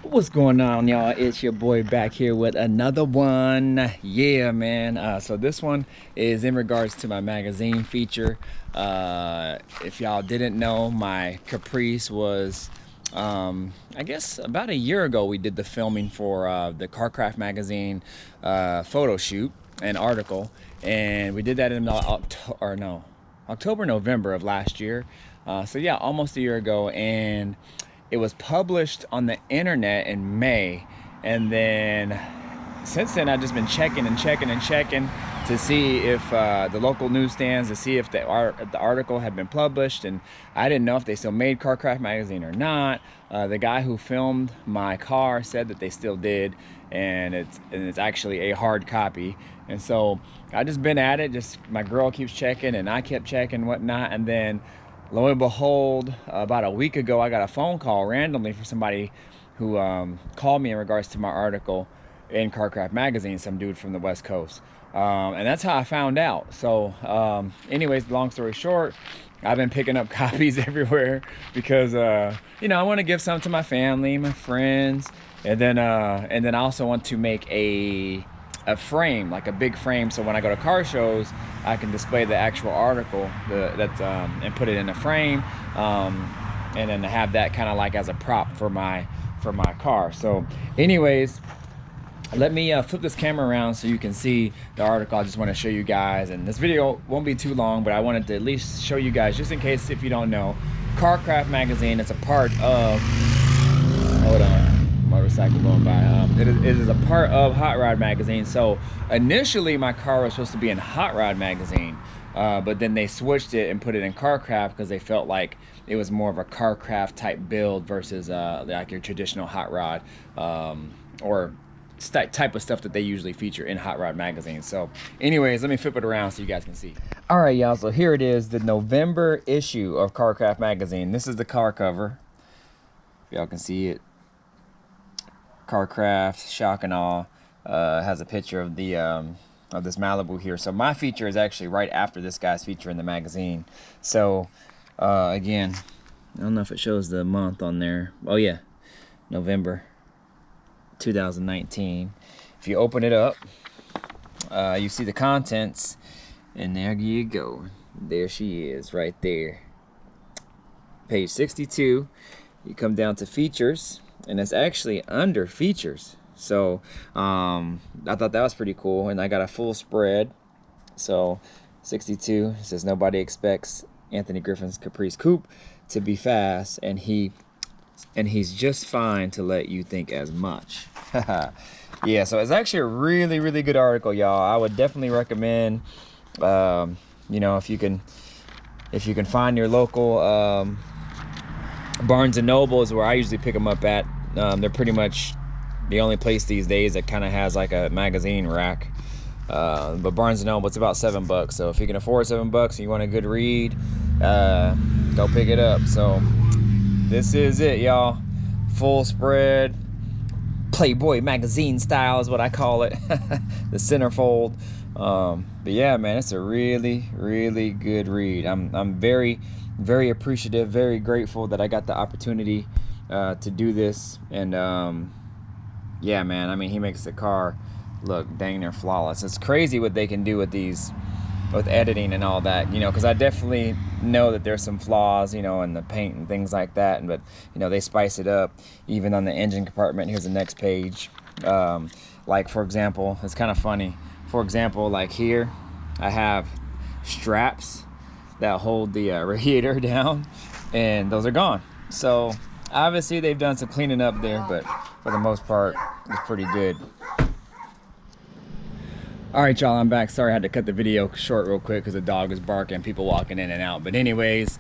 What's going on, y'all? It's your boy back here with another one. Yeah, man. So this one is in regards to my magazine feature. If y'all didn't know, my Caprice was, I guess about a year ago, we did the filming for the Carcraft magazine photo shoot and article, and we did that in October, November of last year. So yeah, almost a year ago, and it was published on the internet in May, and then since then I've just been checking to see if the local newsstands, to see if the article had been published, and I didn't know if they still made Carcraft magazine or not. The guy who filmed my car said that they still did, and it's actually a hard copy. And so I just been at it. Just my girl keeps checking, and I kept checking, whatnot, and then lo and behold, about a week ago, I got a phone call randomly from somebody who called me in regards to my article in Carcraft magazine, some dude from the West Coast. And that's how I found out. So anyways, long story short, I've been picking up copies everywhere because, you know, I want to give some to my family, my friends, and then I also want to make a frame, like a big frame, so when I go to car shows I can display the actual article and put it in a frame, and then have that kind of like as a prop for my car. So anyways, let me flip this camera around so you can see the article. I just want to show you guys, and this video won't be too long, but I wanted to at least show you guys, just in case if you don't know, Carcraft magazine, it's a part of, hold on, motorcycle going by. It is a part of Hot Rod magazine. So initially my car was supposed to be in Hot Rod magazine, but then they switched it and put it in Carcraft because they felt like it was more of a Carcraft type build versus like your traditional Hot Rod or type of stuff that they usually feature in Hot Rod magazine. So anyways, let me flip it around so you guys can see. All right, y'all, so here it is, the November issue of Carcraft magazine. This is the car cover, y'all can see it. Carcraft, shock and awe. Has a picture of the of this Malibu here. So my feature is actually right after this guy's feature in the magazine. So again, I don't know if it shows the month on there. Oh yeah, November 2019. If you open it up, you see the contents, and there you go. There she is, right there. Page 62. You come down to features, and it's actually under features. So I thought that was pretty cool, and I got a full spread. So 62 says nobody expects Anthony Griffin's Caprice coupe to be fast, and he's just fine to let you think as much. Yeah, so it's actually a really good article, y'all. I would definitely recommend, you know, if you can find your local Barnes and Noble is where I usually pick them up at. They're pretty much the only place these days that kind of has like a magazine rack. But Barnes and Noble, it's about $7. So if you can afford $7 and you want a good read, go pick it up. So this is it, y'all. Full spread, Playboy magazine style is what I call it. The centerfold. But yeah, man, it's a really good read. I'm very appreciative, very grateful that I got the opportunity to do this. And yeah, man, I mean, he makes the car look dang near flawless. It's crazy what they can do with these, with editing and all that, you know, because I definitely know that there's some flaws, you know, in the paint and things like that, but you know, they spice it up even on the engine compartment. Here's the next page. Like, for example, it's kind of funny, for example, like here I have straps that hold the radiator down, and those are gone. So obviously they've done some cleaning up there, but for the most part it's pretty good. All right, y'all, I'm back. Sorry I had to cut the video short real quick because the dog is barking, people walking in and out. But anyways,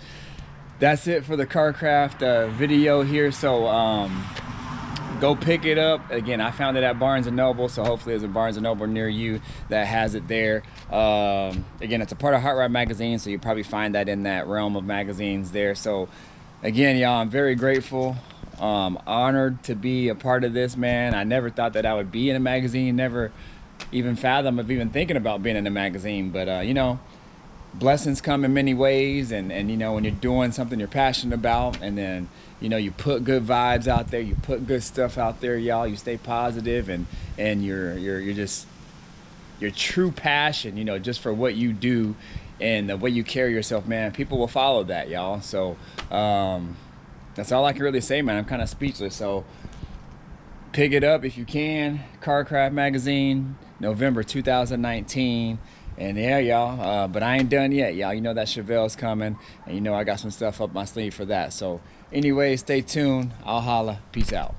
that's it for the Carcraft video here. So go pick it up. Again, I found it at Barnes & Noble, so hopefully there's a Barnes & Noble near you that has it there. Again, it's a part of Hot Rod magazine, so you probably find that in that realm of magazines there. So again, y'all, I'm very grateful, honored to be a part of this, man. I never thought that I would be in a magazine, never even fathom of even thinking about being in a magazine, but you know, blessings come in many ways, and you know, when you're doing something you're passionate about, and then you know, you put good vibes out there, you put good stuff out there, y'all, you stay positive, and you're just your true passion, you know, just for what you do and the way you carry yourself, man, people will follow that, y'all. So that's all I can really say, man. I'm kind of speechless. So pick it up if you can. Carcraft magazine, November 2019. And yeah, y'all, but I ain't done yet, y'all. You know that Chevelle's coming, and you know I got some stuff up my sleeve for that. So anyway, stay tuned. I'll holla. Peace out.